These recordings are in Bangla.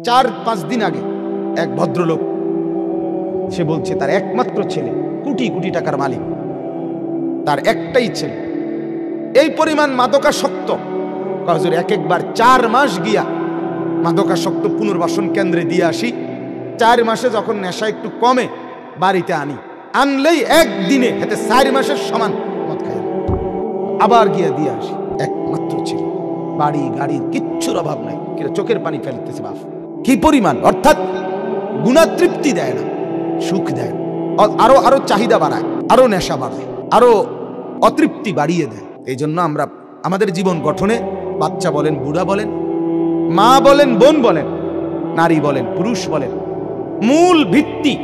4-5 দিন আগে এক ভদ্রলোক, সে বলছে তার একমাত্র ছেলে, কোটি কোটি টাকার মালিক, তার একটাই ছেলে, এই পরিমাণ মাদকাসক্ত। হুজুর একবার 4 মাস গিয়া মাদকাসক্ত পুনর্বাসন কেন্দ্রে দিয়ে আসি, 4 মাসে যখন নেশা একটু কমে বাড়িতে আনলেই একদিনে হাতে 4 মাসের সমান মদ খাই, আবার গিয়া দিয়ে আসি। একমাত্র ছেলে, বাড়ি গাড়ির কিচ্ছুর অভাব নাই, কিন্তু চোখের পানি ফেলতেছে বাপ। কি পরিমাণ! অর্থাৎ গুনাহ তৃপ্তি দেয় না, সুখ দেয়, আরো আরো চাহিদা বাড়ায়, আরো নেশা বাড়ায়, আরো অতৃপ্তি বাড়িয়ে দেয়। এই জন্য আমরা আমাদের জীবন গঠনে, বাচ্চা বলেন, বুড়া বলেন, মা বলেন, বোন বলেন, নারী বলেন, পুরুষ বলেন, মূল ভিত্তি,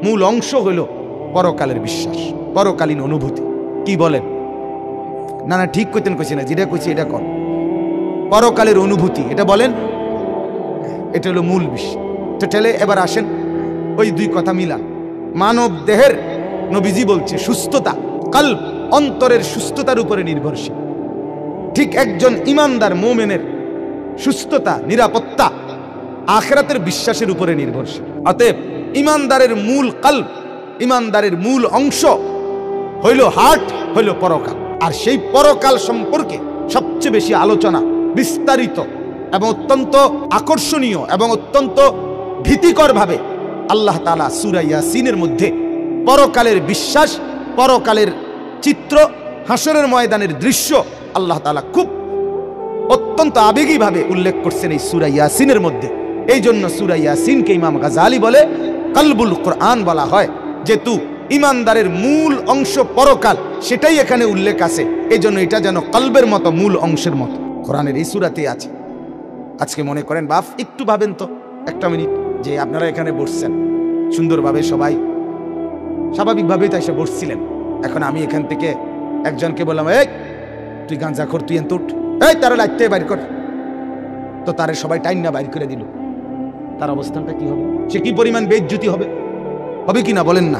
মূল অংশ হলো পরকালের বিশ্বাস, পরকালীন অনুভূতি। কি বলেন? না না, ঠিক কইতেন, কইছি না, যেটা কইছি এটা কর। পরকালের অনুভূতি, এটা বলেন, এটা হলো মূল বিষয়। তো ঠেলে এবার আসেন ওই 2 কথা মিলান। মানব দেহের নবীজি বলছে সুস্থতা কলব, অন্তরের সুস্থতার উপরে নির্ভরশীল। ঠিক একজন ইমানদার মুমিনের সুস্থতা, নিরাপত্তা আখিরাতের বিশ্বাসের উপরে নির্ভরশীল। অতএব ইমানদারের মূল কলব, ইমানদারের মূল অংশ হইল হার্ট, হইল পরকাল। আর সেই পরকাল সম্পর্কে সবচেয়ে বেশি আলোচনা, বিস্তারিত এবং অত্যন্ত আকর্ষণীয় এবং অত্যন্ত ভীতিকর ভাবে আল্লাহ তাআলা সূরা ইয়াসিনের মধ্যে পরকালের বিশ্বাস, পরকালের চিত্র, হাসরের ময়দানের দৃশ্য আল্লাহ তাআলা খুব অত্যন্ত আবেগীভাবে উল্লেখ করছেন এই সূরা ইয়াসিনের মধ্যে। এই জন্য সূরা ইয়াসিনকে ইমাম গাজালি বলে কলবুল কোরআন বলা হয়, যেহেতু ইমানদারের মূল অংশ পরকাল, সেটাই এখানে উল্লেখ আছে। এই জন্য এটা যেন কলবের মতো, মূল অংশের মতো কোরআনের এই সূরাতেই আছে। আজকে মনে করেন বাপ, একটু ভাবেন তো 1 মিনিট, যে আপনারা এখানে বসছেন সুন্দরভাবে, সবাই স্বাভাবিকভাবেই তাই সে বসছিলেন। এখন আমি এখান থেকে একজনকে বললাম, এই তুই গাঁজা খোর, তুই এত উঠ, এই তারা লাগতে বাইর কর, তো তারে সবাই টাইম না বাইর করে দিল, তার অবস্থানটা কি হবে? সে কি পরিমাণ বেইজ্জতি হবে, হবে কি না বলেন না?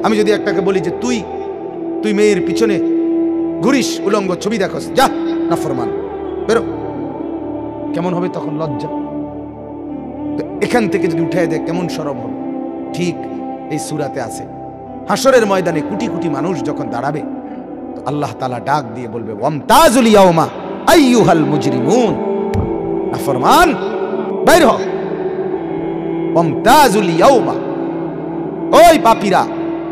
আমি যদি একটাকে বলি যে তুই মেয়ের পিছনে ঘুরিস, উলঙ্গ ছবি দেখোস, যা নাফরমান, বেরো, কেমন হবে তখন? লজ্জা। এখান থেকে যদি উঠে দেয় কেমন শরম হবে? ঠিক এই সূরাতে আছে, হাসরের ময়দানে কোটি কোটি মানুষ যখন দাঁড়াবে, তো আল্লাহ তাআলা ডাক দিয়ে বলবে, ওয়ামতাজুল ইয়াউমা আইয়ুহাল মুজরিমুন, নাফরমান বাইর হও, ওয়ামতাজুল ইয়াউমা, ওই পাপীরা,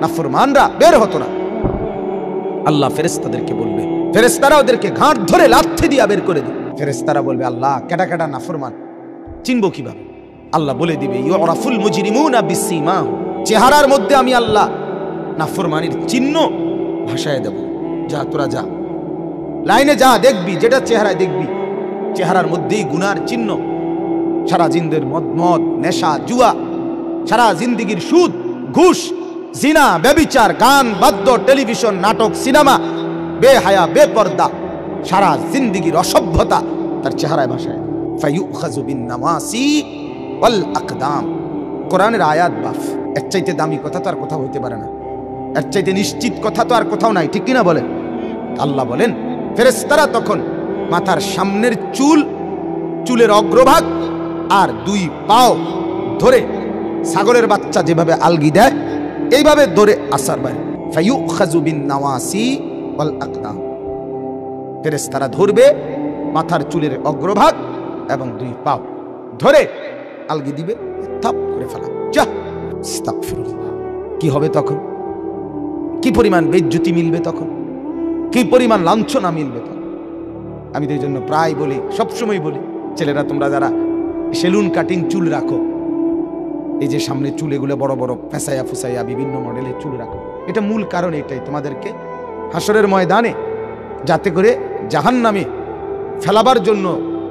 নাফরমানরা বের হতো না। আল্লাহ ফেরেশতাদেরকে বলবে, ফেরেশতারা ওদেরকে ঘাট ধরে লাথি দিয়ে বের করে দিবে। ফেরেশতারা বলবে, আল্লাহ কেডা কেডা নাফরমান চিনবো কিভাবে? আল্লাহ বলে দিবে, ইউরাফুল মুজরিমুনা বিসীমাহুম, চেহারার মধ্যে আমি আল্লাহ নাফরমানির চিহ্ন ভাষায় দেব। যা তোরা যা, লাইনে যা, দেখবি যেটা চেহারায় দেখবি, চেহারার মধ্যেই গুনার চিহ্ন। সারা জিন্দের মদ, নেশা, জুয়া, সারা জিন্দিগির সুদ, ঘুষ, জিনা, ব্যভিচার, গান, বাদ্য, টেলিভিশন, নাটক, সিনেমা, বেহায়া, বেপর্দা, সারা জিন্দিগির অসভ্যতা তার চেহারায় ভাষায়। ফায়ুখাযু বিন নাওয়াসি ওয়াল আকদাম, কোরআনের আয়াত বাফ, এর চাইতে দামি কথা তো আর কোথাও হইতে পারে না, এর চাইতে নিশ্চিত কথা তো আর কোথাও নাই, ঠিক কিনা বলেন? আল্লাহ বলেন, ফেরেশতারা তখন মাথার সামনের চুলের অগ্রভাগ আর 2 পাও ধরে ছাগলের বাচ্চা যেভাবে আলগি দেয়, এইভাবে ধরে আসার বাইরে। ফায়ুখাযু বিন নাওয়াসি ওয়াল আকদাম, ফেরেশতারা ধরবে মাথার চুলের অগ্রভাগ এবং 2 পাও ধরে আলগি দিবে, থাপ করে ফেলা। যা, আস্তাগফিরুল্লাহ। কি হবে তখন? কি পরিমাণ বেইজ্জতি মিলবে তখন, কি পরিমাণ লাঞ্ছনা মিলবে তখন। আমি তো এই জন্য প্রায় বলি, সবসময় বলি, ছেলেরা তোমরা যারা সেলুন কাটিং চুল রাখো, এই যে সামনে চুল এগুলো বড় বড় ফেসাইয়া ফুসাইয়া বিভিন্ন মডেলের চুল রাখো, এটা মূল কারণ এটাই, তোমাদেরকে হাসরের ময়দানে যাতে করে জাহান্নামে ফেলাবার জন্য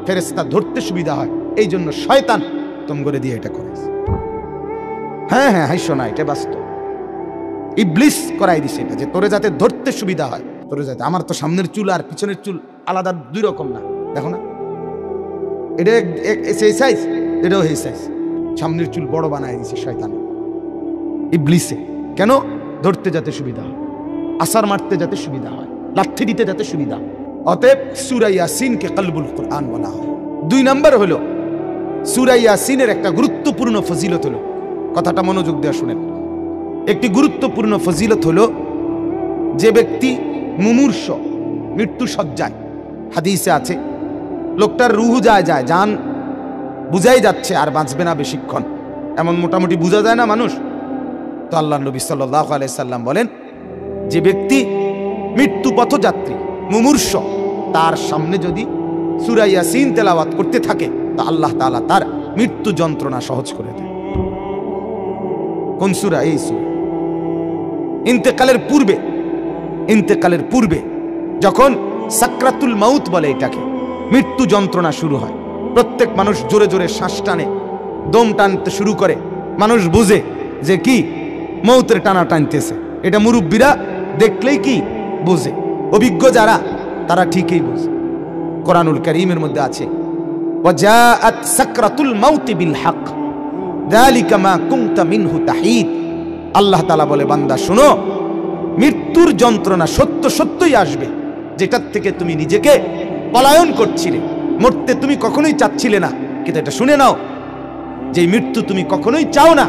ফেরেশতা ধরতে সুবিধা হয়, এই জন্য শয়তান তোম করে দিয়ে এটা করেছে। হ্যাঁ হ্যাঁ, হাইসো না, এটা বাস্তব। ইবলিস করাই দিছে এটা, যে তোরে যাতে ধরতে সুবিধা হয়, তোরে যাতে। আমার তো সামনের চুল আর পিছনের চুল আলাদা, 2 রকম না, দেখো না, এটা সেই সাইজ, এটাও এই সাইজ। সামনের চুল বড় বানায় দিছে শয়তান, ইবলিসে। কেন? ধরতে যাতে সুবিধা হয়, আসার মারতে যাতে সুবিধা হয়, লাঠি দিতে যাতে সুবিধা হয়। অতএব সূরা ইয়াসিনকে কলবুল কোরআন বলা হয়। 2 নম্বর হলো সূরা ইয়াসিনের একটা গুরুত্বপূর্ণ ফজিলত হলো, কথাটা মনোযোগ দিয়ে শুনেন, একটি গুরুত্বপূর্ণ ফজিলত হলো যে ব্যক্তি মুমূর্ষ, মৃত্যু সজ্জায়, হাদিসে আছে লোকটার রুহু যায় জান বুঝাই যাচ্ছে আর বাঁচবে না বেশিক্ষণ, এমন মোটামুটি বোঝা যায় না মানুষ। তো আল্লাহ নবী সাল্লাল্লাহু আলাইহি সাল্লাম বলেন, যে ব্যক্তি মৃত্যু পথযাত্রী মুমূর্ষ, তার সামনে যদি সূরা ইয়াসিন তেলাওয়াত করতে থাকে তা আল্লাহ তাআলা তার মৃত্যু যন্ত্রণা সহজ করে দেয়। কোন সূরা? এই সূরা। ইন্তেকালের পূর্বে যখন সাকরাতুল মাউত বলে এটাকে, মৃত্যু যন্ত্রণা শুরু হয়, প্রত্যেক মানুষ জোরে জোরে শ্বাস টানে, দম টানতে শুরু করে, মানুষ বুঝে যে কি মৌতের টানা টানতেছে। এটা মুরব্বীরা দেখলেই কি বুঝে, অভিজ্ঞ যারা তারা ঠিকই বুঝে। কোরআনুল কারীমের মধ্যে আছে, ওয়াজাআত সাকরাতুল মাউতি বিল হক যালিকা মা কুনতা মিনহু তাহিদ। আল্লাহ তাআলা বলে, বান্দা শোনো, মৃত্যুর যন্ত্রণা সত্য সত্যই আসবে, যেটার থেকে তুমি নিজেকে পলায়ন করছিলে, মরতে তুমি কখনোই চাচ্ছিলে না, কিন্তু এটা শুনে নাও, যে মৃত্যু তুমি কখনোই চাও না,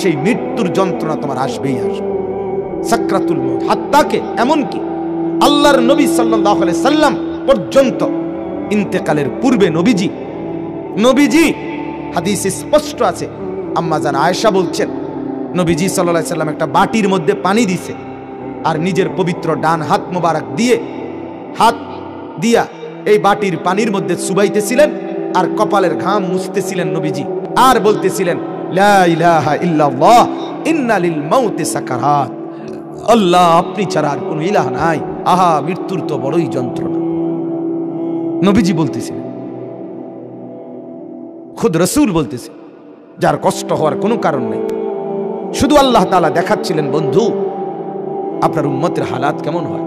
সেই মৃত্যুর যন্ত্রণা তোমার আসবেই আসবে। সাকরাতুল মউত, হাত্তাকে এমনকি আল্লাহর নবী সাল্লাল্লাহু আলাইহি সাল্লাম পর্যন্ত ইন্তেকালের পূর্বে নবীজি হাদিসে স্পষ্ট আছে, আম্মা জান আয়েশা বলছেন, নবীজি সাল্লাল্লাহু আলাইহি সাল্লাম একটা বাটির মধ্যে পানি দিছে আর নিজের পবিত্র ডান হাত মোবারক দিয়ে হাত দিয়া এই বাটির পানির মধ্যে চুবাইতেছিলেন আর কপালের ঘাম মুছতেছিলেন নবীজি, আর বলতেছিলেন, লা ইলাহা ইল্লাল্লাহ ইন্না লিল মাউতি সাকারাত। আল্লাহ, আপনি ছাড়া আর কোনো ইলাহ নাই, আহা মৃত্যুর তো বড়ই যন্ত্রণা। নবীজি বলতেছিলেন, খুদ রাসূল বলতেছে, যার কষ্ট হওয়ার কোনো কারণ নেই, শুধু আল্লাহ তাআলা দেখাচ্ছিলেন, বন্ধু আপনার উম্মতের হালাত কেমন হয়।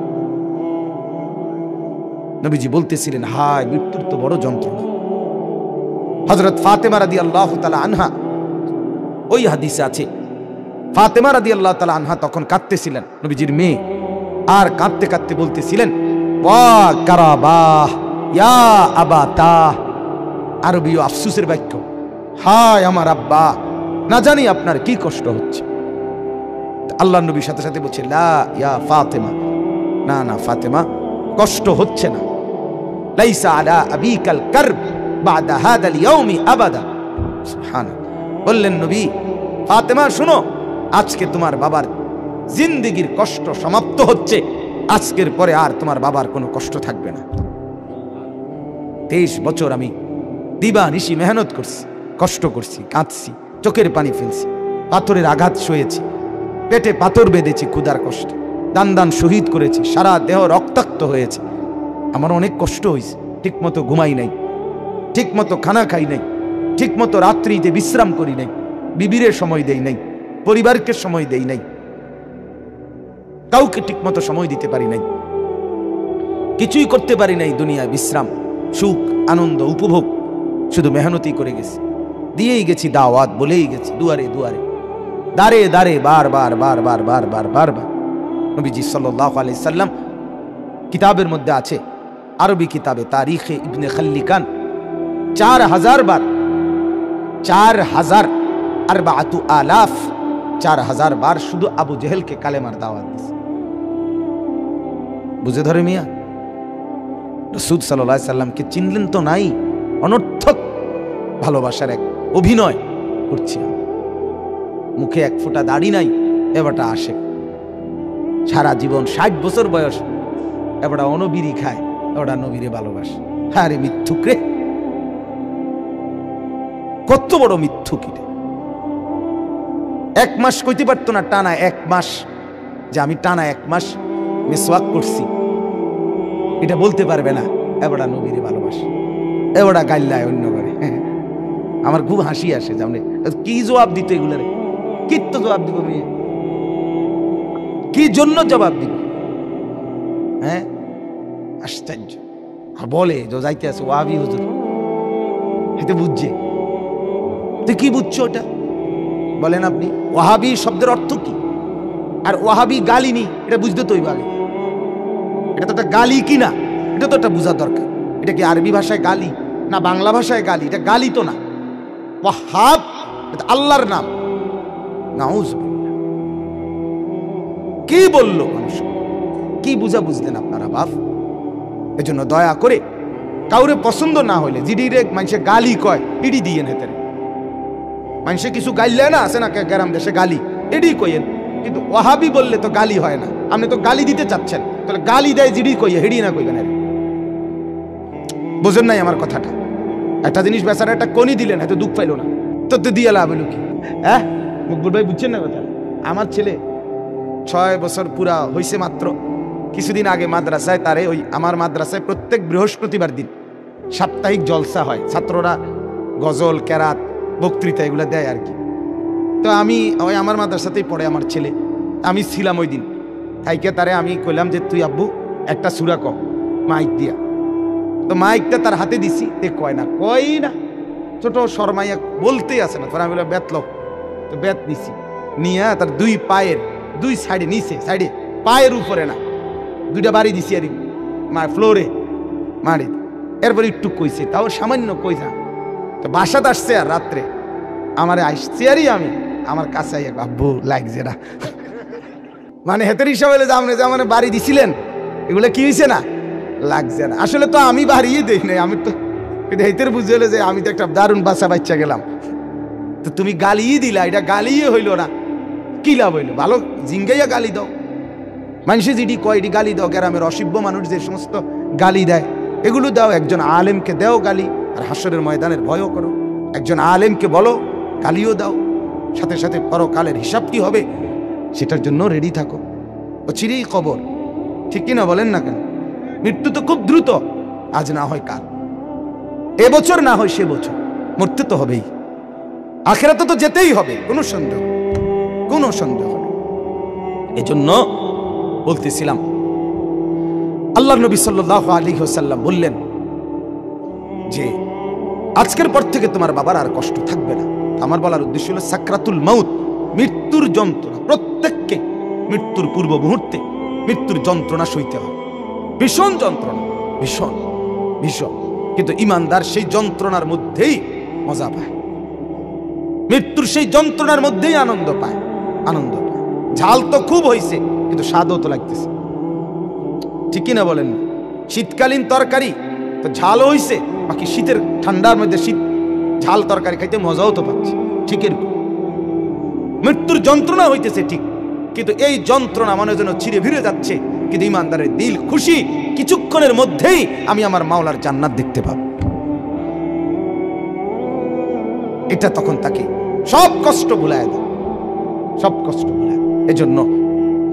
নবীজি বলতেছিলেন, হায় মৃত্যুর তো বড় যন্ত্রণা। হযরত ফাতেমা রাদিয়াল্লাহু তাআলা আনহা, ওই হাদিসে আছে, ফাতেমা রাদিয়াল্লাহু তাআলা আনহা তখন কাঁদতেছিলেন, নবীজির মেয়ে, আর কাঁদতে কাঁদতে বলতেছিলেন, ওয়া কারাবাহ ইয়া আবাতা, আরবীয় আফসোসের বাক্য, হায় আমার আব্বা, না জানি আপনার কি কষ্ট হচ্ছে। আল্লাহ নবীর সাথে সাথে বলছে, লা ইয়া ফাতেমা, না না ফাতেমা, কষ্ট হচ্ছে না, লাইসা আলা আবিকাল কারব বাদা হাদাল ইয়াউমি আবাদা। সুবহানাল্লাহ। বললেন নবী, ফাতেমা শোনো, আজকে তোমার বাবার জিন্দেগীর কষ্ট সমাপ্ত হচ্ছে, আজকের পরে আর তোমার বাবার কোনো কষ্ট থাকবে না। 23 বছর আমি দিবা নিশি মেহনত করছি, কষ্ট করছি, কাঁদছি, চোখের পানি ফেলছি, পাথরের আঘাত সয়েছি, পেটে পাথর বেঁধেছি ক্ষুধার কষ্টে, দান শহীদ করেছি, সারা দেহ রক্তাক্ত হয়েছে, আমার অনেক কষ্ট হয়েছে, ঠিক মতো ঘুমাই নাই, ঠিক মতো খানা খাই নাই, ঠিক মতো রাত্রিতে বিশ্রাম করি নাই, বিবিরে সময় দেই নাই, পরিবারকে সময় দেই নাই, কাউকে ঠিক মতো সময় দিতে পারি নাই, কিছুই করতে পারি নাই দুনিয়ায়, বিশ্রাম, সুখ, আনন্দ, উপভোগ শুধু মেহনতই করে গেছি, দিয়েই গেছি দাওয়াত, বলেই গেছি দুয়ারে দুয়ারে, দাঁড়ে দাঁড়ে, বারবার বারবার বারবার বারবার। নবীজি সাল্লাল্লাহু আলাইহি সাল্লাম কিতাবের মধ্যে আছে, আরবি কিতাবে তারিখে ইবনে খাল্লিকান, 4000 বার, 4000 বার শুধু আবু জেহেলকে কালেমার দাওয়াত দিয়েছে। বুঝে ধরে মিয়া, রাসূল সাল্লাল্লাহু আলাইহি সাল্লামকে চিনলেন তো নাই, অনর্থক ভালোবাসার এক অভিনয় করছি, মুখে এক ফোঁটা দাড়ি নাই, এবারটা আসে, সারা জীবন 60 বছর বয়স, এবারটা অনবিরি খায়, এবারটা নবীরে ভালোবাসে। আরে মিথ্যুক রে, কত বড় মিথ্যুক! 1 মাস কইতে পারতো না টানা 1 মাস, যে আমি টানা 1 মাস মিসওয়াক করছি, এটা বলতে পারবে না, এবারটা নবীরে ভালোবাসে, এবারটা গাইল্লায় অন্য করে। আমার খুব হাসি আসে, জানে কি জবাব দিত এগুলো, কি তো জবাব দিব, কি জন্য জবাব দিব? হ্যাঁ, আশ্চর্য। আর বলে যে যাইতে আছে ওয়াহাবি হুজুর, এতে বুঝছে, তুই কি বুঝছো ওটা বলেন আপনি? ওয়াহাবি শব্দের অর্থ কি? আর ওয়াহাবি গালি নি, এটা বুঝতে তো আগে, এটা তো একটা গালি কি না, এটা তো একটা বোঝা দরকার। এটা কি আরবি ভাষায় গালি না বাংলা ভাষায় গালি? এটা গালি তো না, ওয়াহাব আল্লাহর নাম। নাউজুবিল্লাহ। কি বলল মানুষ, কি বুঝা বুঝলেন আপনারা বাপ? এজন্য দয়া করে কাউরে পছন্দ না হইলে জিডিরে মানুষে গালি কয় ইডি দিয়ে নেতেন। মানুষে কিছু গাইলে না আছে না গ্রাম দেশে গালি, এডি কইেন। কিন্তু ওয়াহাবি বললে তো গালি হয় না। আপনি তো গালি দিতে চাচ্ছেন, তাহলে গালি দেয় জিডি কইয়ে, হেডি না কইবেন। বোঝেন নাই আমার কথাটা? একটা জিনিস বেচারা একটা কনি দিলেন, এত দুঃখ পাইল না, তো দিয়ে লাভ হলো কি? হ্যাঁ মকবুল ভাই বুঝছেন না কথা? আমার ছেলে 6 বছর পুরা হয়েছে মাত্র। কিছুদিন আগে মাদ্রাসায় তারে, ওই আমার মাদ্রাসায় প্রত্যেক বৃহস্পতিবার দিন সাপ্তাহিক জলসা হয়, ছাত্ররা গজল কেরাত বক্তৃতা এগুলো দেয় আর কি। তো আমি ওই আমার মাদ্রাসাতেই পড়ে আমার ছেলে, আমি ছিলাম ওই দিন। তাইকে তারে আমি কইলাম যে তুই আব্বু একটা সূরা ক মাইক দিয়া। তো মাইকটা তার হাতে দিছি, তে কয় না, ছোট শর্মাইয়া বলতেই আছে না। আমি বললাম বেত লো, তো বেত নিছি, নিয়ে তার 2 পায়ের 2 সাইডে, নিচে সাইডে, পায়ের উপরে না, 2টা বাড়ি দিছি আর ফ্লোরে মারি। এরপর একটু কইছে, তাও সামান্য কইছা। তো বাসাতে আসছে আর রাত্রে আমার আসছে আরই আমি আমার কাছে আব্বু লাগছে না, মানে হেতের হিসাব হলে যে আমার বাড়ি দিছিলেন এগুলো কি হয়েছে না, লাগছে না। আসলে তো আমি বাড়িয়ে দেই নাই, আমি তো হেতের বুঝে হলে যে আমি তো একটা দারুণ বাচ্চা বাচ্চা গেলাম। তো তুমি গালিয়ে দিলা, এটা গালিয়ে হইল না, কি লাভ হইলো? ভালো জিঙ্গাইয়া গালি দাও। মানুষে যেটি কয় এটি গালি দাও। গ্রামের অসভ্য মানুষ যে সমস্ত গালি দেয় এগুলো দাও। একজন আলেমকে দেও গালি, আর হাসরের ময়দানের ভয়ও করো। একজন আলেমকে বলো, গালিও দাও, সাথে সাথে পরকালের হিসাব কি হবে সেটার জন্য রেডি থাকো। ও চিরেই কবর, ঠিক কিনা বলেন না কেন? মৃত্যু তো খুব দ্রুত, আজ না হয় কাল, এবছর না হয় সে বছর, মরতে তো হবেই। আখিরাতে তো যেতেই হবে, কোনো সন্দেহ নেই। এজন্য বলতেছিলাম, আল্লাহর নবী সাল্লাল্লাহু আলাইহি ওয়াসাল্লাম বললেন যে আজকের পর থেকে তোমার বাবার আর কষ্ট থাকবে না। আমার বলার উদ্দেশ্য হলো সাকরাতুল মাউত, মৃত্যুর যন্ত্রণা। প্রত্যেককে মৃত্যুর পূর্ব মুহূর্তে মৃত্যুর যন্ত্রণা সইতে হয়। ভীষণ যন্ত্রণা, ভীষণ ভীষণ। কিন্তু ঈমানদার সেই যন্ত্রণার মধ্যেই মজা পায়, মৃত্যুর সেই যন্ত্রণার মধ্যেই আনন্দ পায়। ঝাল তো খুব হয়েছে, কিন্তু স্বাদও তো লাগতেছে, ঠিক কিনা বলেন? শীতকালীন তরকারি তো ঝাল হয়েছে, বাকি শীতের ঠান্ডার মধ্যে শীত ঝাল তরকারি খাইতে মজাও তো পাচ্ছে। ঠিক এরকম মৃত্যুর যন্ত্রণা হইতেছে ঠিক, কিন্তু এই যন্ত্রণা মনে যেন ছিঁড়ে ভিড়ে যাচ্ছে। কিন্তু ঈমানদারের দিল খুশি, কিছুক্ষণের মধ্যেই আমি আমার মাওলার জান্নাত দেখতে পাবো। এটা তখন তাকে সব কষ্ট ভুলায় দেয়, সব কষ্ট ভুলায়।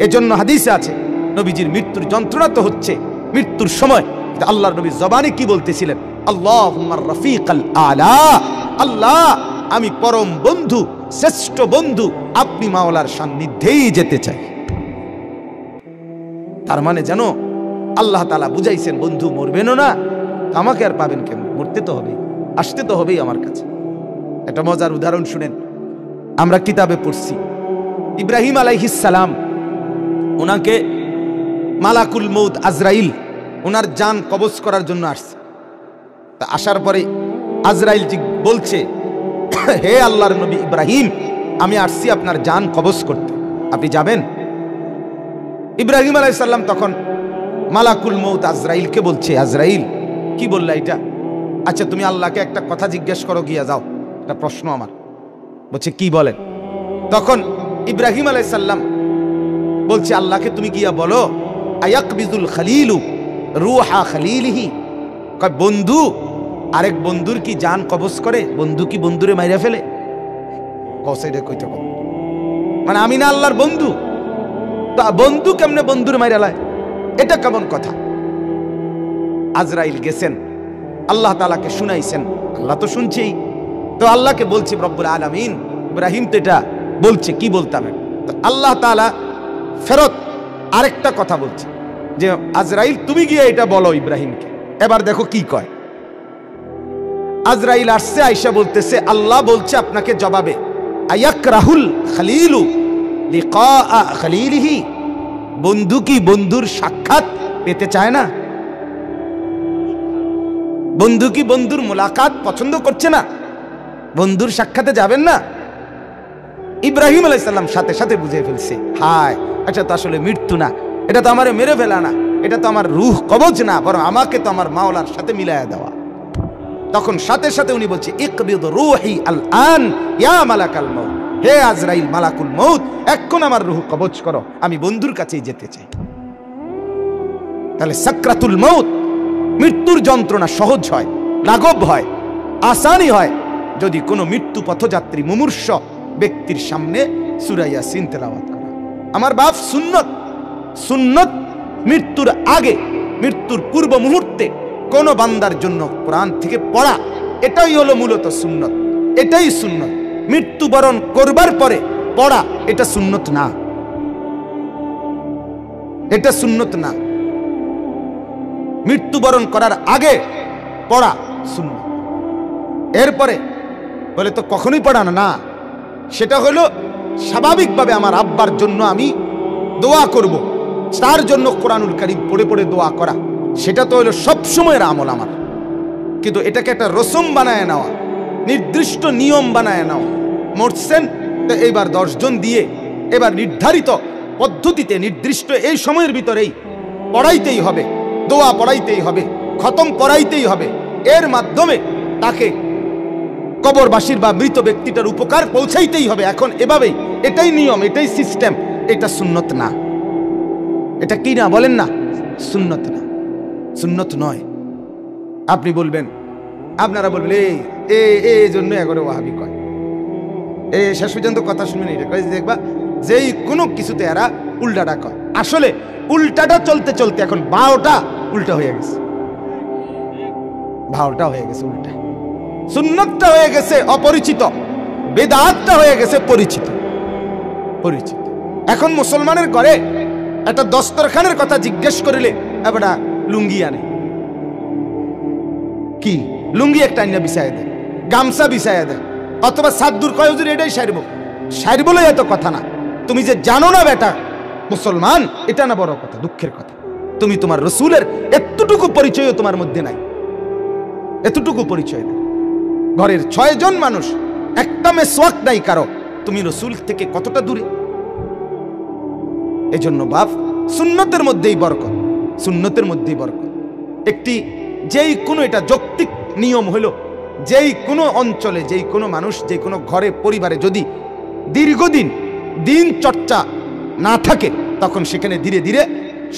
এজন্য হাদিসে আছে নবীজির মৃত্যুর যন্ত্রণা তো হচ্ছে মৃত্যুর সময়। আল্লাহর নবী জবানে কি বলতেছিলেন? আল্লাহুম্মা রাফিকাল আলা, আল্লাহ আমি পরম বন্ধু, শ্রেষ্ঠ বন্ধু, আপনি মাওলার সান্নিধ্যেই যেতে চাই। তার মানে জানো আল্লাহ তাআলা বুঝাইছেন বন্ধু মরবেনও না, আমাকে আর পাবেন কেন? মরতে তো হবেই, আসতে তো হবেই আমার কাছে। একটা মজার উদাহরণ শুনেন, আমরা কিতাবে পড়ছি ইব্রাহিম আলাইহিস সালাম, ওনাকে মালাকুল মউত আজরাইল ওনার জান কবজ করার জন্য আসছে। তা আসার পরে আজরাইল বলছে, হে আল্লাহর নবী ইব্রাহিম, আমি আসছি আপনার জান কবজ করতে, আপনি যাবেন? ইব্রাহিম আলাইহিস সালাম তখন মালাকুল মউত আজরাইলকে বলছে, আজরাইল কি বললা এটা? আচ্ছা তুমি আল্লাহকে একটা কথা জিজ্ঞেস করো, গিয়া যাও, একটা প্রশ্ন আমার। বলছে কি বলেন? তখন ইব্রাহিম আলাইহিস সালাম বলছে আল্লাহকে তুমি গিয়া বলো, আয়াকবিজুল খলিলু রূহা খলিলিহি, কয় বন্ধু আরেক বন্ধুর কি জান কবজ করে? বন্ধু কি বন্ধুরে মাইরা ফেলে? কসাইডে কইতে কম, মানে আমি না আল্লাহর বন্ধু, তা বন্ধু কেমনে বন্ধুর মাইরা লায়? এটা কেমন কথা? আজরাইল গেছেন, আল্লাহ তাআলাকে শুনাইছেন, আল্লাহ তো শুনছেই, তো আল্লাহকে বলছে রব্বুল আলামিন, ইব্রাহিম তো এটা বলছে, কি বলতাম? তো আল্লাহ তাআলা ফেরত আরেকটা কথা বলছে যে আজরাইল তুমি গিয়ে এটা বলো ইব্রাহিমকে। এবার দেখো কি কয়। আজরাইল আসছে, আয়েশা বলতেছে আল্লাহ বলছে আপনাকে জবাবে, আয়াকরাহুল খলিলু লিকা খলিলিহি, বন্ধু কি বন্ধুর সাক্ষাৎ পেতে চায় না? বন্ধু কি বন্ধুর মোলাকাত পছন্দ করছে না? বন্ধুর সাক্ষাতে যাবেন না? ইব্রাহিম আলাইহিস সালাম সাথে সাথে বুঝে ফেলছে, হায় এটা তো আসলে মৃত্যু না, এটা তো আমারে মেরে ফেলা না, এটা তো আমার রূহ কবজ না, বরং আমাকে তো আমার মাওলার সাথে মিলায়া দেওয়া। তখন সাথে সাথে উনি বলছে, ইকবিদ রূহি আল আন ইয়া মালাকাল মউত, হে আজরাইল মালাকুল মউত, এখন আমার রূহ কবজ করো, আমি বন্ধুর কাছেই যেতে চাই। তাহলে সাকরাতুল মউত, মৃত্যুর যন্ত্রণা সহজ হয়, লাঘব হয়, আসানি হয় যদি কোনো মৃত্যু পথযাত্রী মুমূর্ষ ব্যক্তির সামনে সূরা ইয়াসিন তেলাওয়াত করা। আমার বাপ সুন্নত, সুন্নত মৃত্যুর আগে, মৃত্যুর পূর্ব মুহূর্তে কোন বান্দার জন্য কোরআন থেকে পড়া, এটাই হলো মূলত সুন্নত, এটাই সুন্নত। মৃত্যুবরণ করবার পরে পড়া এটা সুন্নত না, এটা সুন্নত না। মৃত্যুবরণ করার আগে পড়া সুন্নত, এরপরে বলে তো কখনোই পড়া না, সেটা হলো স্বাভাবিকভাবে আমার আব্বার জন্য আমি দোয়া করব, তার জন্য কোরআনুল কারীম পড়ে পড়ে দোয়া করা, সেটা তো হলো সবসময়ের আমল আমার। কিন্তু এটাকে একটা রসম বানায় নেওয়া, নির্দিষ্ট নিয়ম বানায় নেওয়া, মরছেন তো এইবার 10 জন দিয়ে এবার নির্ধারিত পদ্ধতিতে নির্দিষ্ট এই সময়ের ভিতরেই পড়াইতেই হবে, দোয়া পড়াইতেই হবে, খতম পড়াইতেই হবে, এর মাধ্যমে তাকে কবরবাসীর বা মৃত ব্যক্তিটার উপকার পৌঁছাইতেই হবে। এখন এভাবেই, এটাই নিয়ম, এটাই সিস্টেম, এটা সুন্নত না। এটা কি না বলেন না? সুন্নত না, সুন্নত নয়। আপনি বলবেন, আপনারা বলবেন এই জন্য এগারো ওয়াহাবি কয়, এই শেষ পর্যন্ত কথা শুনবেন, এটা কয় দেখবা যেই কোনো কিছুতে এরা উল্টাটা কয়। আসলে উল্টাটা চলতে চলতে এখন বারোটা উল্টা হয়ে গেছে, ভাওটা হয়ে গেছে উল্টা, সুন্নতটা হয়ে গেছে অপরিচিত, বেদাতটা হয়ে গেছে পরিচিত, পরিচিত। এখন মুসলমানের ঘরে একটা দস্তরখানের কথা জিজ্ঞেস করিলে এবার লুঙ্গি আনে, কি লুঙ্গি একটা আইনা বিছায় দেয়, গামছা বিছায় দেয়, অথবা সাদ্দুর কয় হুজুর এটাই সারব, সারব বলে এত কথা না। তুমি যে জানো না বেটা মুসলমান, এটা না বড় কথা, দুঃখের কথা। তুমি তোমার রসুলের এতটুকু পরিচয়ও তোমার মধ্যে নাই, এতটুকু পরিচয় নেই। ঘরের 6 জন মানুষ, একটা মেসওয়াক নাই কারো, তুমি রসুল থেকে কতটা দূরে। এজন্য বাপ সুন্নতের মধ্যেই বরকত, সুন্নতের মধ্যেই বরকত। একটি যেই কোনো, এটা যৌক্তিক নিয়ম হলো, যেই কোনো অঞ্চলে, যেই কোনো মানুষ, যে কোনো ঘরে পরিবারে যদি দীর্ঘদিন দিন চর্চা না থাকে, তখন সেখানে ধীরে ধীরে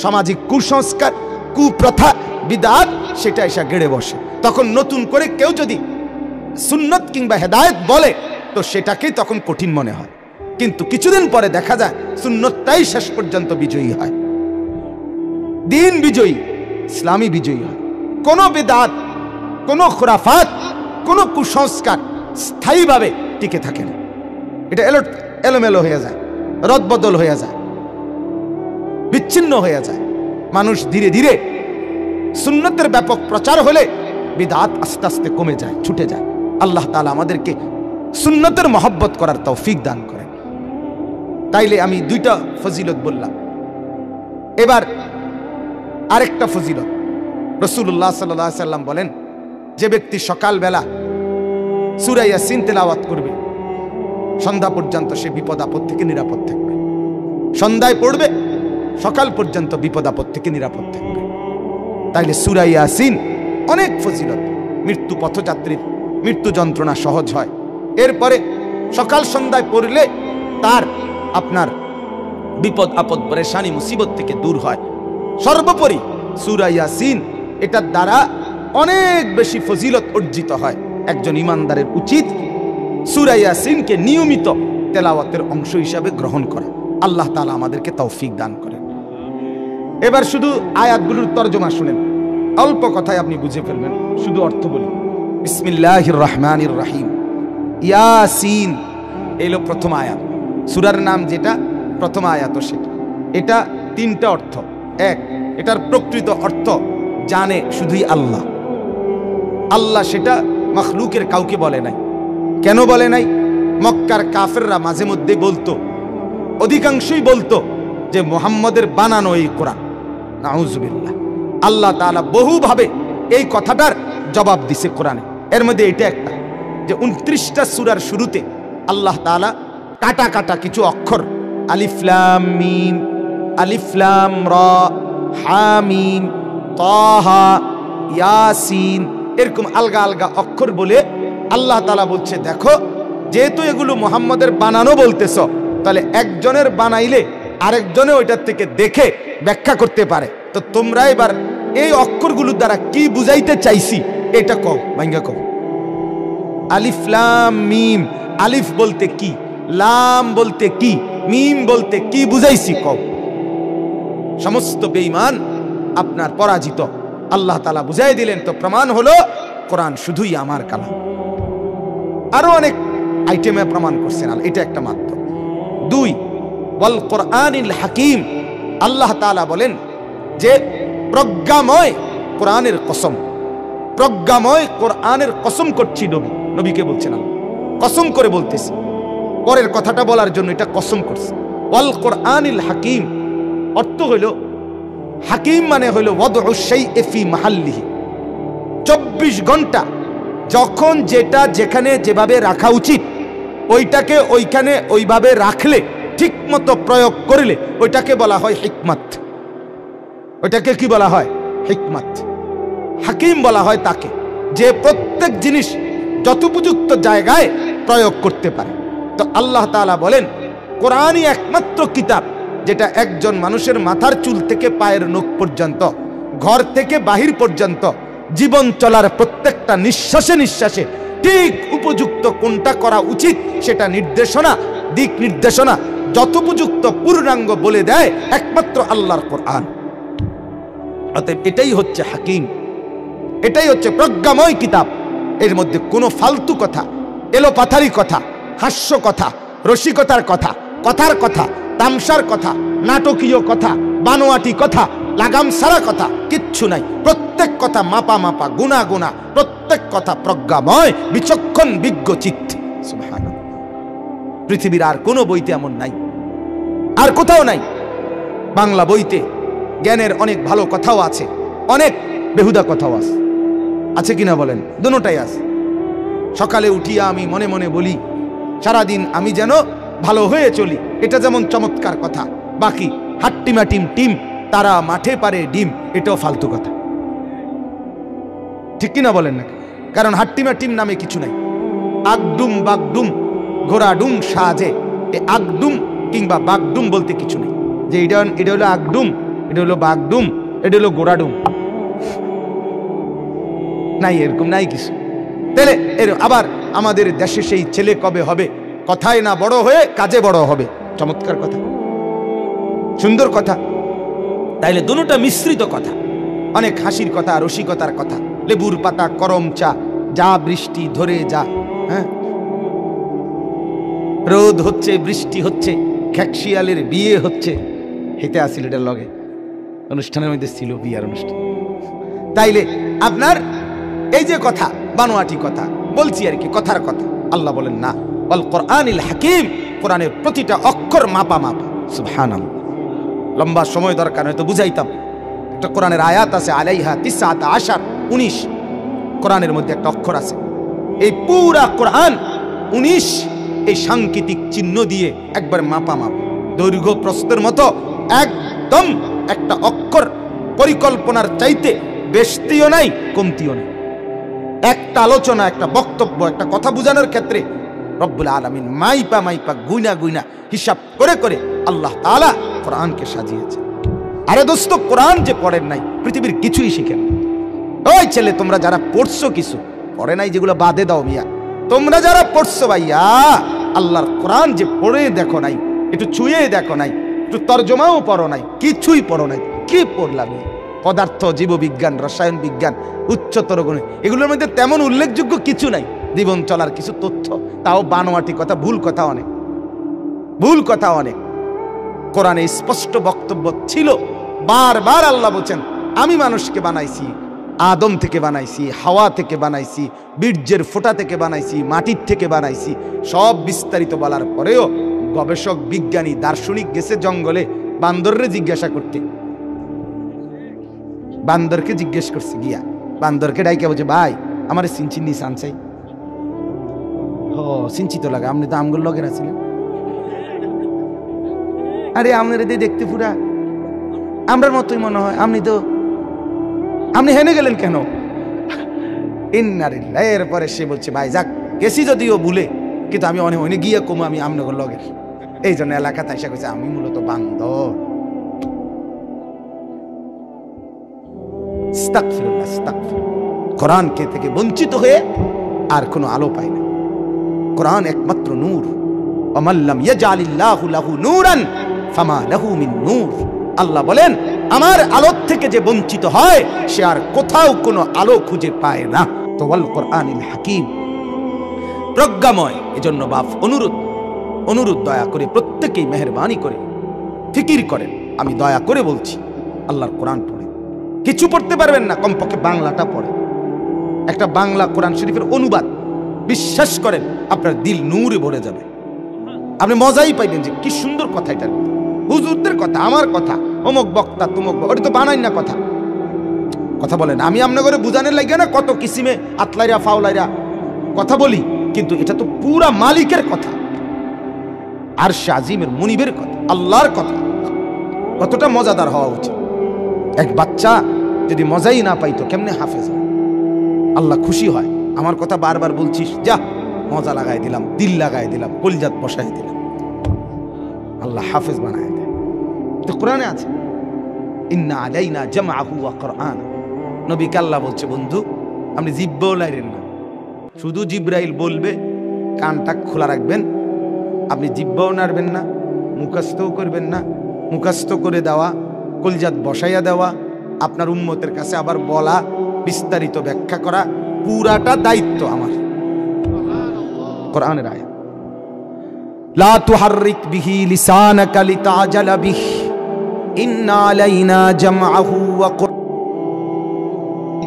সামাজিক কুসংস্কার, কুপ্রথা, বিদআত সেটা এসে গেড়ে বসে। তখন নতুন করে কেউ যদি সুন্নত কিংবা হেদায়েত বলে তো সেটাকেই তখন কঠিন মনে হয়, কিন্তু কিছুদিন পরে দেখা যায় সুন্নতটাই শেষ পর্যন্ত বিজয়ী হয়, দিন বিজয়ী, ইসলামী বিজয়ী হয়। কোন বিদআত, কোন খুরাফাত, কোন কুসংস্কার স্থায়ীভাবে টিকে থাকে না, এটা এলোমেলো হয়ে যায়, রদবদল হয়ে যায়, বিচ্ছিন্ন হয়ে যায়। মানুষ ধীরে ধীরে সুন্নতের ব্যাপক প্রচার হলে বিদআত আস্তে আস্তে কমে যায়, ছুটে যায়। আল্লাহ তাআলা আমাদেরকে সুন্নতের মহব্বত করার তৌফিক দান করেন। তাইলে আমি 2টা ফজিলত বললাম, এবার আরেকটা ফজিলত। রাসূলুল্লাহ সাল্লাল্লাহু আলাইহি সাল্লাম বলেন, যে ব্যক্তি সকালবেলা সূরা ইয়াসিন তেলাওয়াত করবে সন্ধ্যা পর্যন্ত সে বিপদ আপদ থেকে নিরাপদ থাকবে। সন্ধ্যায় পড়বে, সকাল পর্যন্ত বিপদ আপদ থেকে নিরাপদ থাকবে। তাইলে সূরা ইয়াসিন অনেক ফজিলত, মৃত্যু পথযাত্রীর মৃত্যু যন্ত্রণা সহজ হয়। এরপরে সকাল সন্ধ্যায় পড়লে তার আপনার বিপদ আপদ পরেশানি মুসিবত থেকে দূর হয়। সর্বোপরি সূরা ইয়াসিন, এটার দ্বারা অনেক বেশি ফজিলত অর্জিত হয়। একজন ইমানদারের উচিত সূরা ইয়াসিনকে নিয়মিত তেলাওয়াতের অংশ হিসাবে গ্রহণ করা। আল্লাহ তাআলা আমাদেরকে তৌফিক দান করেন। এবার শুধু আয়াতগুলোর তরজমা শুনেন, অল্প কথায় আপনি বুঝে ফেলবেন, শুধু অর্থ বলি। বিসমিল্লাহির রহমানির রহিম, ইয়াসিন এলো প্রথম আয়াত, সূরার নাম যেটা প্রথম আয়াত সেটা। এটা 3টা অর্থ। এক, এটার প্রকৃত অর্থ জানে শুধুই আল্লাহ, আল্লাহ সেটা মাখলুকের কাউকে বলে নাই। কেন বলে নাই? মক্কার কাফেররা মাঝে মধ্যে বলতো, অধিকাংশই বলতো যে মুহাম্মদের বানানো এই কোরআন। নাউজুবিল্লাহ। আল্লাহ তাআলা বহুভাবে এই কথাটার জবাব দিছে কোরআনে, এর মধ্যে এটা একটা। যে 29টা সূরার শুরুতে আল্লাহ তাআলা কাটা কাটা কিছু অক্ষর আলিফ লাম মিম, আলিফ লাম রা, হা মিম, তাহা, ইয়াসিন, এরকম আলগা আলগা অক্ষর বলে আল্লাহ তাআলা বলছে দেখো যেহেতু এগুলো মুহাম্মদের বানানো বলতেছ, তাহলে একজনের বানাইলে আরেকজনে ওইটার থেকে দেখে ব্যাখ্যা করতে পারে। তো তোমরা এবার এই অক্ষরগুলোর দ্বারা কি বুঝাইতে চাইছি এটা কও, ভাঙ্গা কও। আলিফ লাম মিম, আলিফ বলতে কি, লাম বলতে কি, মিম বলতে কি বুঝাইছি কও। সমস্ত বেঈমান আপনার পরাজিত। আল্লাহ তাআলা বুঝাই দিলেন। তো প্রমাণ হলো কোরআন শুধুই আমার কালাম। আরো অনেক আইটেমে প্রমাণ করছেন, এটা একটা মাত্র। 2, ওয়াল কোরআনিল হাকিম, আল্লাহ তাআলা বলেন যে প্রজ্ঞাময় কোরআনের কসম, প্রজ্ঞাময় কোরআনের কসম করছি। নবীকে বলছেন, কসম করে বলতেছি, পরের কথাটা বলার জন্য এটা কসম করছে। ওয়াল কোরআনিল হাকিম অর্থ হইল, হাকিম মানে হইল ওয়াদউ শাইই ফি মাহাল্লিহি, 24 ঘন্টা যখন যেটা যেখানে যেভাবে রাখা উচিত ওইটাকে ওইখানে ওইভাবে রাখলে, ঠিক মতো প্রয়োগ করলে ওইটাকে বলা হয় হিকমত। ওইটাকে কি বলা হয়? হিকমত। হাকিম বলা হয় তাকে যে প্রত্যেক জিনিস যথোপযুক্ত জায়গায় প্রয়োগ করতে পারে। তো আল্লাহ তাআলা বলেন কোরআনই একমাত্র কিতাব যেটা একজন মানুষের মাথার চুল থেকে পায়ের নখ পর্যন্ত, ঘর থেকে বাহির পর্যন্ত, জীবন চলার প্রত্যেকটা নিঃশ্বাসে নিঃশ্বাসে ঠিক উপযুক্ত কোনটা করা উচিত সেটা নির্দেশনা, দিক নির্দেশনা যথোপযুক্ত পূর্ণাঙ্গ বলে দেয় একমাত্র আল্লাহর কোরআন। অতএব এটাই হচ্ছে হাকিম, এটাই হচ্ছে প্রজ্ঞাময় কিতাব। এর মধ্যে কোনো ফালতু কথা, এলোপাথারি কথা, হাস্য কথা, রসিকতার কথা, কথার কথা, তামসার কথা, নাটকীয় কথা, বানোয়াটি কথা, লাগাম সারা কথা কিচ্ছু নাই। প্রত্যেক কথা মাপা মাপা, গুণা গুণা, প্রত্যেক কথা প্রজ্ঞাময়, বিচক্ষণ, বিজ্ঞ চিত্ত। সুবহানাল্লাহ। পৃথিবীর আর কোনো বইতে এমন নাই, আর কোথাও নাই। বাংলা বইতে জ্ঞানের অনেক ভালো কথাও আছে, অনেক বেহুদা কথাও আছে, আছে কিনা বলেন? দুটোটাই আছে। সকালে উঠিয়া আমি মনে মনে বলি সারাদিন আমি যেন ভালো হয়ে চলি, এটা যেমন চমৎকার কথা। বাকি হাট্টিমা টিম টিম, তারা মাঠে পারে ডিম, এটাও ফালতু কথা। ঠিক কিনা বলেন না? কারণ হাট্টিমা টিম নামে কিছু নাই। আগডুম বাগডুম, ঘোড়াডুম সাজে, এ আগডুম কিংবা বাগডুম বলতে কিছু নেই। যে এটা হলো আগডুম, এটা হলো বাগডুম, এটা হলো ঘোড়াডুম, নাই, এরকম নাই কিছু। তাহলে আবার আমাদের দেশে সেই ছেলে কবে হবে, কথায় না বড় হয়ে কাজে বড় হবে। চমৎকার কথা, সুন্দর কথা। তাইলে দুটোটা মিশ্রিত কথা, অনেক হাসির কথা, রসিকতার কথা, লেবুর পাতা, করম চা, যা বৃষ্টি ধরে যা, হ্যাঁ, রোদ হচ্ছে, বৃষ্টি হচ্ছে, খ্যাকশিয়ালের বিয়ে হচ্ছে। হেতে আসিল এটার লগে, অনুষ্ঠানের মধ্যে ছিল বিয়ার অনুষ্ঠান। তাইলে আপনার এই যে কথা, বানোয়াটি কথা বলছি আর কি, কথার কথা। আল্লাহ বলেন না, ওয়াল কোরআনিল হাকিম, কোরআনের প্রতিটা অক্ষর মাপা মাপা। সুবহানাল্লাহ। লম্বা সময় দরকার হয়তো বুঝাইতাম। একটা কোরআনের আয়াত আছে, আলাইহা 19 কোরআনের মধ্যে একটা অক্ষর আছে। এই পুরা কোরআন 19 এই সাংকেতিক চিহ্ন দিয়ে একবার মাপা মাপা, দৈর্ঘ্য প্রস্থের মতো একদম একটা অক্ষর পরিকল্পনার চাইতে বেশতিও নাই, কমতিও নাই। একটা আলোচনা, একটা বক্তব্য, একটা কথা বোঝানোর ক্ষেত্রে রব্বুল আলামিন মাইপা মাইপা, গুইনা গুইনা, হিসাব করে করে আল্লাহ তাআলা কোরআনকে সাজিয়েছে। আরে দোস্ত, কোরআন যে পড়েন নাই পৃথিবীর কিছুই শিখেন। ওই ছেলে, তোমরা যারা পড়ছো কিছু পড়ে নাই, যেগুলো বাদে দাও মিয়া। তোমরা যারা পড়ছো ভাইয়া, আল্লাহর কোরআন যে পড়ে দেখো নাই, একটু ছুঁয়ে দেখো নাই, একটু তর্জমাও পড়ো নাই, কিছুই পড়ো নাই, কি পড়লাম? পদার্থ, জীববিজ্ঞান, রসায়ন বিজ্ঞান, উচ্চতর গুণে, এগুলোর মধ্যে তেমন উল্লেখযোগ্য কিছু নাই। জীবন চলার কিছু তথ্য, তাও বানোয়াটি কথা, ভুল কথা অনেক, ভুল কথা অনেক। কোরআনে স্পষ্ট বক্তব্য ছিল। বারবার আল্লাহ বলছেন, আমি মানুষকে বানাইছি, আদম থেকে বানাইছি, হাওয়া থেকে বানাইছি, বীর্যের ফোঁটা থেকে বানাইছি, মাটির থেকে বানাইছি। সব বিস্তারিত বলার পরেও গবেষক, বিজ্ঞানী, দার্শনিক গেছে জঙ্গলে বান্দররে জিজ্ঞাসা করতে। বান্দরকে জিজ্ঞেস করছে গিয়া, বান্দরকে ডাইকে বলছে, ভাই আমার চিনচিনি সানসাই, সিঞ্চিত লাগে, আপনি তো আমগুলো লগের আছিলেন। আরে আপনার এদের দেখতে পুরা আমরার মতোই মনে হয়। আপনি হেনে গেলেন কেন? এরপরে সে বলছে ভাই যাক গেছি যদিও ভুলে, কিন্তু আমি অনেক অনেক গিয়ে কমু আমি আমনগর লগের, এই জন্য এলাকাতে এসে গেছে আমি মূলত বান্দর। কোরআনকে থেকে বঞ্চিত হয়ে আর কোনো আলো পাই না। কোরআন একমাত্র নূর। ওয়ামাল্লাম ইয়াজআলিল্লাহু লাহু নূরান ফামা লাহু মিন নূর। আল্লাহ বলেন আমার আলো থেকে যে বঞ্চিত হয় সে আর কোথাও কোনো আলো খুঁজে পায় না। তো ওয়াল কোরআনিল হাকিম, প্রজ্ঞাময়। এজন্য বাপ অনুরোধ দয়া করে প্রত্যেকেই মেহেরবানি করে ফিকির করেন। আমি দয়া করে বলছি আল্লাহর কোরআন পড়ে, কিছু পড়তে পারবেন না কমপক্ষে বাংলাটা পড়ে, একটা বাংলা কোরআন শরীফের অনুবাদ, বিশ্বাস করেন আপনার দিল নূরে ভরে যাবে। আপনি মজাই পাইবেন যে কি সুন্দর কথা, এটা হুজুরদের কথা, আমার কথা, অমুক বক্তা তমুক, ওটা তো বানাই না কথা বলেন। আমি আপনার বুঝানোর লাগে না কত কিসিমে আতলাইরা ফাউলাইরা কথা বলি, কিন্তু এটা তো পুরা মালিকের কথা, আরশে আজিমের মুনিবের কথা, আল্লাহর কথা। কতটা মজাদার হওয়া উচিত। এক বাচ্চা যদি মজাই না পাইতো কেমনে হাফেজ হয়? আল্লাহ খুশি হয়। আমার কথা বারবার বলছিস, যা মজা লাগাই দিলাম, দিল লাগাই দিলাম, কলজাত বসাই দিলাম, আল্লাহ হাফেজ বানায় দেয়। তো কোরআনে আছে ইন্না আলাইনা জামআহু ওয়া কুরআন। নবীকে আল্লাহ বলছে বন্ধু আপনি জিব্বাও লাইরেন না, শুধু জিব্রাইল বলবে কানটা খোলা রাখবেন, আপনি জিব্বাও নাড়বেন না, মুখস্থও করবেন না। মুখস্থ করে দেওয়া, কলজাত বসাইয়া দেওয়া, আপনার উম্মতের কাছে আবার বলা, বিস্তারিত ব্যাখ্যা করা, পুরাটা দায়িত্ব আমার। কোরআনের আয়াত লা তুহাররিক বিহি লিসানাকা লিতাজালা বিহি ইন্না আলাইনা জামআহু ওয়া কুরআন।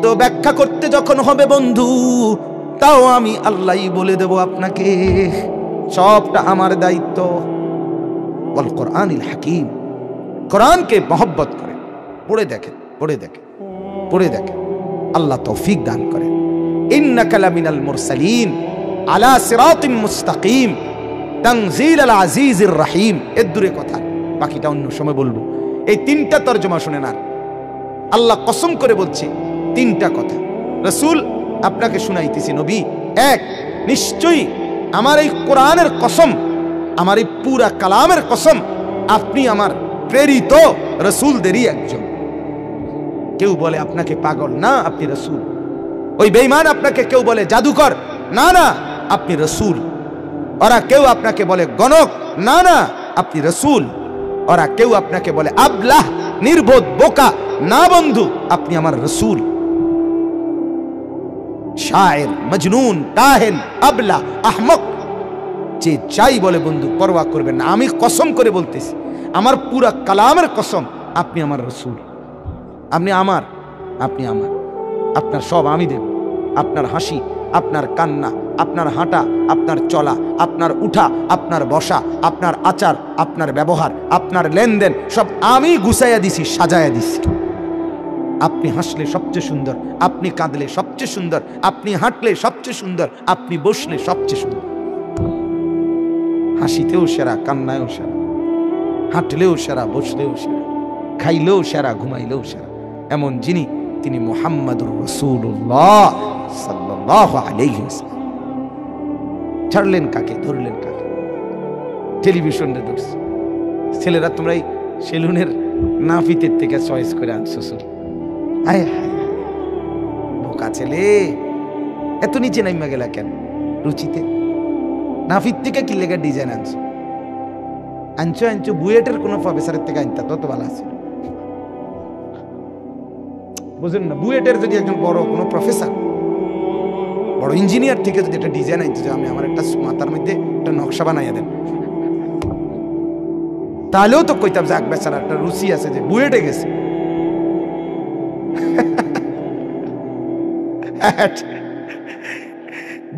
তো ব্যাখ্যা করতে যখন হবে বন্ধু, তাও আমি আল্লাহই বলে দেব আপনাকে, সবটা আমার দায়িত্ব। ওয়াল কোরআনিল হাকিম, কোরআনকে মহব্বত করে পড়ে দেখেন, আল্লাহ তৌফিক দান করেন। ইন্নাকা লামিনাল মুরসালিন আলা সিরাতিম মুস্তাকিম তানজিলাল আজিজির রহিম। এর দূরে কথা, বাকিটা অন্য সময় বলবো। এই তিনটা তরজমা শুনে না, আল্লাহ কসম করে বলছে তিনটা কথা। রাসূল আপনাকে শুনাইতেছি নবী, এক নিশ্চয়ই আমার এই কোরআনের কসম, আমার এই পুরা কালামের কসম, আপনি আমার প্রেরিত রাসূলদেরই একজন। কেউ বলে আপনাকে পাগল, না আপনি রাসূল। ওই বেঈমান আপনাকে কেউ বলে জাদুকর, না না আপনি রাসূল। ওরা কেউ আপনাকে বলে গণক, না না আপনি রাসূল। ওরা কেউ আপনাকে বলে আবলাহ, নির্বোধ, বোকা, না বন্ধু আপনি আমার রাসূল। শায়ের, মজনুন, কাহেন, আবলা, আহমক, যে চাই বলে বন্ধু পরোয়া করবেন না। আমি কসম করে বলতেছি, আমার পুরা কালামের কসম, আপনি আমার রাসূল। আপনি আমার, আপনার সব আমি দেব। আপনার হাসি, আপনার কান্না, আপনার হাঁটা, আপনার চলা, আপনার উঠা, আপনার বসা, আপনার আচার, আপনার ব্যবহার, আপনার লেনদেন সব আমি গুছাইয়া দিছি, সাজাইয়া দিছি। আপনি হাসলে সবচেয়ে সুন্দর, আপনি কাঁদলে সবচেয়ে সুন্দর, আপনি হাঁটলে সবচেয়ে সুন্দর, আপনি বসলে সবচেয়ে সুন্দর। হাসিতেও সেরা, কান্নায়ও সেরা, হাঁটলেও সেরা, বসলেও সেরা, খাইলেও সেরা, ঘুমাইলেও সেরা। এমন যিনি, তিনি মুহাম্মাদুর রাসূলুল্লাহ সাল্লাল্লাহু আলাইহি ওয়াসাল্লাম। ছাড়লেন কাকে, ধরলেন কাকে? টেলিভিশনে ধরছে। ছেলেরা তোমরা এই সেলুনের নাফিতের থেকে চয়েস করে আনছো, হায় হায় বোকা ছেলে, এত নিচে নাইমা গেলা কেন? রুচিতে নাফিত থেকে কি লেগে ডিজাইন আনছো বুয়েটের কোন প্রফেসরের থেকে আনতা তত ভালো আছে। বুঝলেন না? বুয়েটের যদি একজন বড় কোনো প্রফেসর, বড় ইঞ্জিনিয়ার থেকে যদি একটা ডিজাইন আনতে, যে আমি আমার একটা মাথার মধ্যে একটা নকশা বানাইয়া দেন, তাহলেও তো কইতাম যাক বেচারা একটা রুচি আছে যে বুয়েটে গেছে।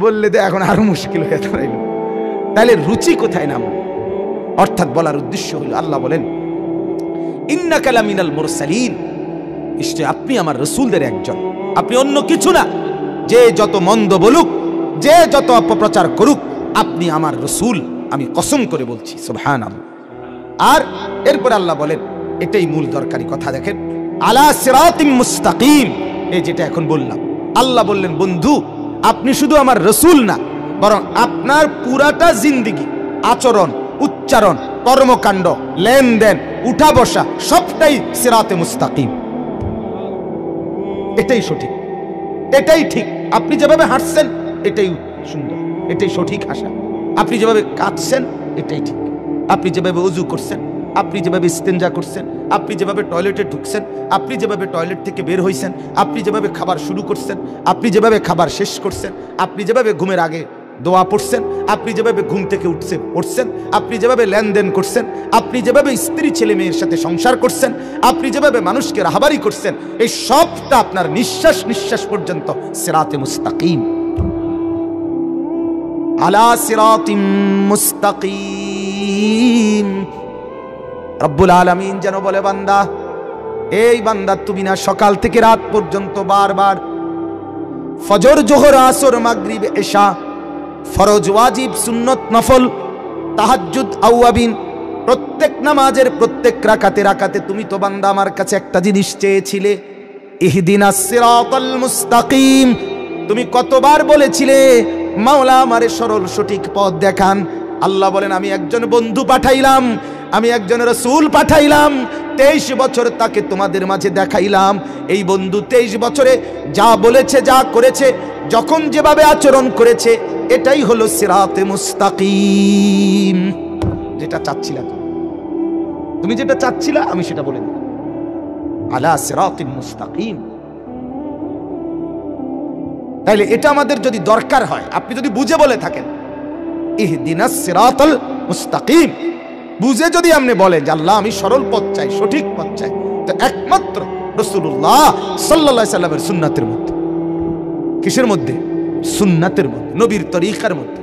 বললে তো এখন আরো মুশকিল হয়ে দাঁড়াইল। তাহলে রুচি কোথায় নাম? অর্থাৎ বলার উদ্দেশ্য হলো, আল্লাহ বলেন ইন্নাকা লামিনাল মুরসালিন, নিশ্চয় আপনি আমার রাসূলদের একজন, আপনি অন্য কিছু না। যে যত মন্দ বলুক, যে যত অপপ্রচার করুক, আপনি আমার রসুল, আমি কসম করে বলছি সুবহানাল্লাহ। আর এরপর আল্লাহ বলেন, এটাই মূল দরকারি কথা, দেখেন আলা সিরাতিম মুস্তাকিম, এই যেটা এখন বললাম। আল্লাহ বললেন বন্ধু আপনি শুধু আমার রসুল না, বরং আপনার পুরাটা জিন্দেগি, আচরণ, উচ্চারণ, কর্মকাণ্ড, লেনদেন, উঠা বসা সবটাই সিরাতে মুস্তাকিম। এটাই সঠিক, এটাই ঠিক। আপনি যেভাবে হাঁটছেন এটাই সুন্দর, এটাই সঠিক হাসা। আপনি যেভাবে কাঁদছেন এটাই ঠিক। আপনি যেভাবে ওযু করছেন, আপনি যেভাবে ইস্তেঞ্জা করছেন, আপনি যেভাবে টয়লেটে ঢুকছেন, আপনি যেভাবে টয়লেট থেকে বের হইছেন, আপনি যেভাবে খাবার শুরু করছেন, আপনি যেভাবে খাবার শেষ করছেন, আপনি যেভাবে ঘুমের আগে দোয়া পড়ছেন, আপনি যেভাবে ঘুম থেকে উঠছেন, আপনি যেভাবে লেনদেন করছেন, আপনি যেভাবে স্ত্রী ছেলে মেয়ের সাথে সংসার করছেন, আপনি যেভাবে মানুষকে রাহাবারি করছেন, এই সবটা আপনার নিঃশ্বাস নিঃশ্বাস পর্যন্ত সিরাতে মুস্তাকিম, আলা সিরাতিম মুস্তাকিম। রব্বুল আলামিন যেন বলে, বান্দা, এই বান্দা তুমি না সকাল থেকে রাত পর্যন্ত বারবার ফজর, জোহর, আসর, মাগরিব, এশা, ফরজ, ওয়াজিব, সুন্নত, নফল, তাহাজ্জুদ, আওয়াবিন, প্রত্যেক নামাজের প্রত্যেক রাকাতে রাকাতে তুমি তো বান্দা আমার কাছে একটা জিনিস চেয়েছিলে, ইহদিনাস সিরাতাল মুস্তাকিম। তুমি কতবার বলেছিলে মাওলা আমারে সরল সঠিক পথ দেখান। আল্লাহ বলেন আমি একজন বন্ধু পাঠাইলাম, আমি একজন রাসূল পাঠাইলাম, 23 বছর তাকে তোমাদের মাঝে দেখাইলাম। এই বন্ধু 23 বছরে যা বলেছে, যা করেছে, যখন যেভাবে আচরণ করেছে, এটাই হলো সিরাতে মুস্তাকিম। যেটা চাচ্ছিলা তুমি, যেটা চাচ্ছিলা আমি সেটা বলে দিলাম, আলা সিরাতিন মুস্তাকিম। তাইলে এটা আমাদের যদি দরকার হয়, আপনি যদি বুঝে বলে থাকেন ইহদিনাস সিরাতাল মুস্তাকিম, বুঝে যদি আপনি বলেন যে আল্লাহ আমি সরল পথ চাই, সঠিক পথ চাই, তো একমাত্র রাসূলুল্লাহ সাল্লাল্লাহু আলাইহি সাল্লামের সুন্নাতের মধ্যে। কিসের মধ্যে? সুন্নাতের মধ্যে, নবীর তরিকার মধ্যে।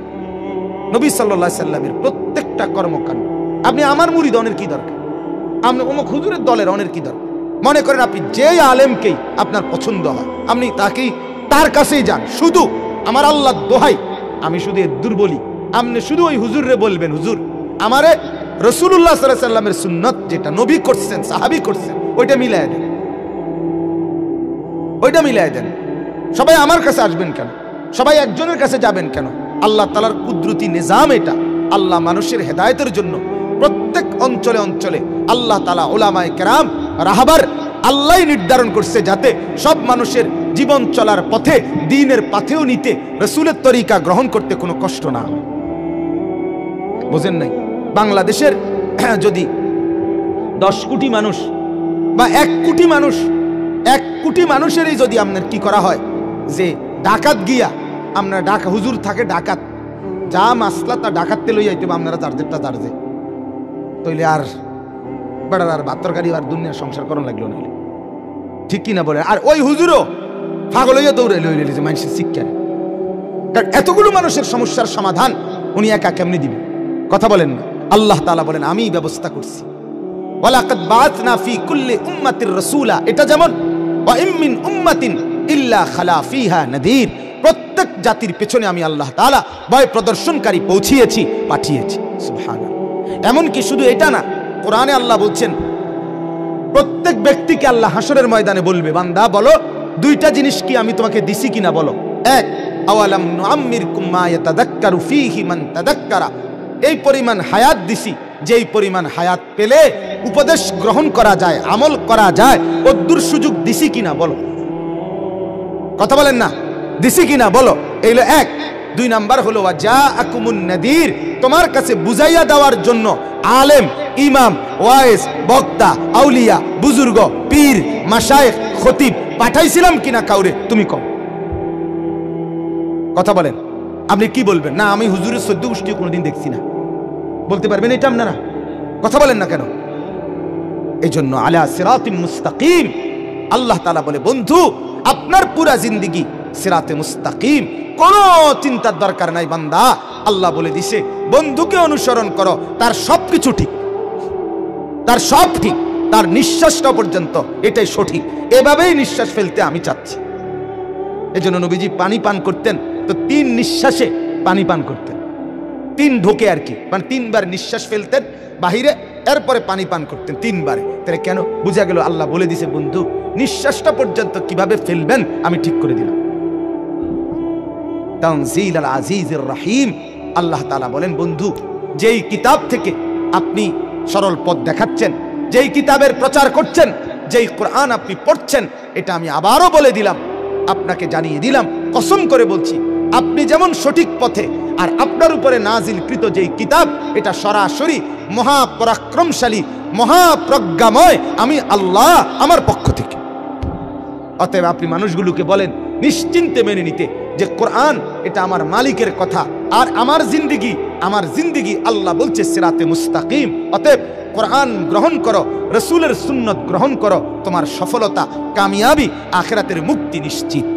নবী সাল্লাল্লাহু আলাইহি সাল্লামের প্রত্যেকটা কর্মকাণ্ড। আপনি আমার মুরিদ অনের কি দরকার? আপনি অমুক হুজুরের দলের অনের কি দরকার? মনে করেন আপনি যে আলেমকেই আপনার পছন্দ হয়, আপনি তাকেই, তার কাছেই যান। শুধু আমার আল্লাহর দোহাই, আমি শুধু এদ্দুর বলি, আপনি শুধু ওই হুজুরে বলবেন, হুজুর আমারে রাসূলুল্লাহ সাল্লাল্লাহু আলাইহি সাল্লামের সুন্নাত যেটা নবী করছেন, সাহাবী করছেন, ওইটা মিলায় দেন, ওইটা মিলায় দেন। সবাই আমার কাছে আসবেন কেন? সবাই একজনের কাছে যাবেন কেন? আল্লাহ তাআলার কুদরতি নিজাম এটা। আল্লাহ মানুষের হেদায়েতের জন্য প্রত্যেক অঞ্চলে অঞ্চলে আল্লাহ তাআলা উলামায়ে কেরাম, রাহবার আল্লাহই নির্ধারণ করছে যাতে সব মানুষের জীবন চলার পথে, দ্বীনের পাথেও নিতে, রাসূলের তরিকা গ্রহণ করতে কোনো কষ্ট না হয়। বুঝেন নাই? বাংলাদেশের যদি 10 কোটি মানুষ বা 1 কোটি মানুষ, 1 কোটি মানুষেরই যদি আপনার কি করা হয় যে ডাকাত গিয়া, আপনার ডাকা হুজুর থাকে ডাকাত, যা মাসলা তা ডাকাততে লই যাইতে আপনারা চার্জেরটা চার্জে, তইলে আর বেড়ার আর বাতরকারী আর দুনিয়ার সংসার করণ লাগলো না, ঠিক কিনা বলে? আর ওই হুজুরও পাগল হইয়া দৌড়ে লইলে যে মানুষের শিক্ষা, কারণ এতগুলো মানুষের সমস্যার সমাধান উনি একা কেমনি দিবেন? কথা বলেন না? আল্লাহ তাআলা বলেন আমি ব্যবস্থা করছি, ওয়ালাকাদ বাআসনা ফি কুল্লি উম্মাতির রাসূলা। এটা যেমন ওয়া ইম মিন উম্মাতিন ইল্লা খালা ফিহা নাযীর, প্রত্যেক জাতির পেছনে আমি আল্লাহ তাআলা ভয় প্রদর্শনকারী পৌঁছিয়েছি, পাঠিয়েছি। সুবহানাল্লাহ। এমনকি শুধু এটা না, কোরআনে আল্লাহ বলছেন প্রত্যেক ব্যক্তিকে আল্লাহ হাসরের ময়দানে বলবে, বান্দা বলো দুইটা জিনিস কি আমি তোমাকে দিছি কিনা বলো। এক, আওয়ালাম নুআম্মিরকুম মা ইয়াতাযাক্কারু ফীহি মান তাযাক্কারা, এই পরিমাণ হায়াত দিছি, যেই পরিমাণ হায়াত পেলে উপদেশ গ্রহণ করা যায়, আমল করা যায়, ওদ্দুর সুযোগ দিছি কিনা বলো। কথা বলেন না? দিছি কিনা বলো। এইলো এক। 2 নাম্বার হলো ওয়া জাআকুমুন নাযীর, তোমার কাছে বুঝাইয়া দেওয়ার জন্য আলেম, ইমাম, ওয়াইজ, বক্তা, আউলিয়া, বুজুর্গ, পীর, মাশায়েখ, খতিব পাঠাইছিলাম কিনা কাউরে? তুমি কও। কথা বলেন। আপনি কি বলবেন? না আমি হুজুরের 14 গোষ্ঠী কোনোদিন দেখছি না, বলতে পারবেন এটা আপনারা? কথা বলেন না কেন? এই জন্য আলা সিরাতিম মুস্তাকিম। আল্লাহ তাআলা বলে বন্ধু আপনার পুরা জিন্দেগি সিরাতে মুস্তাকিম, কোনো চিন্তার দরকার নাই বান্দা। আল্লাহ বলে দিছে বন্ধুকে অনুসরণ করো, তার সবকিছু ঠিক, তার সব ঠিক, তার নিঃশ্বাসটা পর্যন্ত এটাই সঠিক। এভাবেই নিঃশ্বাস ফেলতে আমি চাচ্ছি। এই জন্য নবীজি পানি পান করতেন তো 3 নিঃশ্বাসে পানি পান করতেন। 3 ঢোকে আর কি, মানে 3 বার নিঃশ্বাস ফেলতেন বাহিরে, এরপরে পানি পান করতেন 3 বারে। তাহলে কেন? বুঝা গেল আল্লাহ বলে দিছে বন্ধু নিঃশ্বাসটা পর্যন্ত কিভাবে ফেলবেন আমি ঠিক করে দিলাম। তানজিল আল আজিজুর রহিম। আল্লাহ তাআলা বলেন বন্ধু যেই কিতাব থেকে আপনি সরল পথ দেখাচ্ছেন, যেই কিতাবের প্রচার করছেন, যেই কোরআন আপনি পড়ছেন, এটা আমি আবারও বলে দিলাম, আপনাকে জানিয়ে দিলাম, কসম করে বলছি আপনি যেমন সঠিক পথে, আর আপনার উপরে নাজিলকৃত যেই কিতাব এটা সরাসরি মহাপরাক্রমশালী মহাপ্রজ্ঞাময় আমি আল্লাহ আমার পক্ষ থেকে। অতএব আপনি মানুষগুলোকে বলেন নিশ্চিন্তে মেনে নিতে যে কোরআন এটা আমার মালিকের কথা, আর আমার জিন্দেগি আল্লাহ বলছে সিরাতে মুস্তাকিম। অতএব কোরআন গ্রহণ করো, রসুলের সুন্নত গ্রহণ করো, তোমার সফলতা, কামিয়াবি, আখিরাতের মুক্তি নিশ্চিত।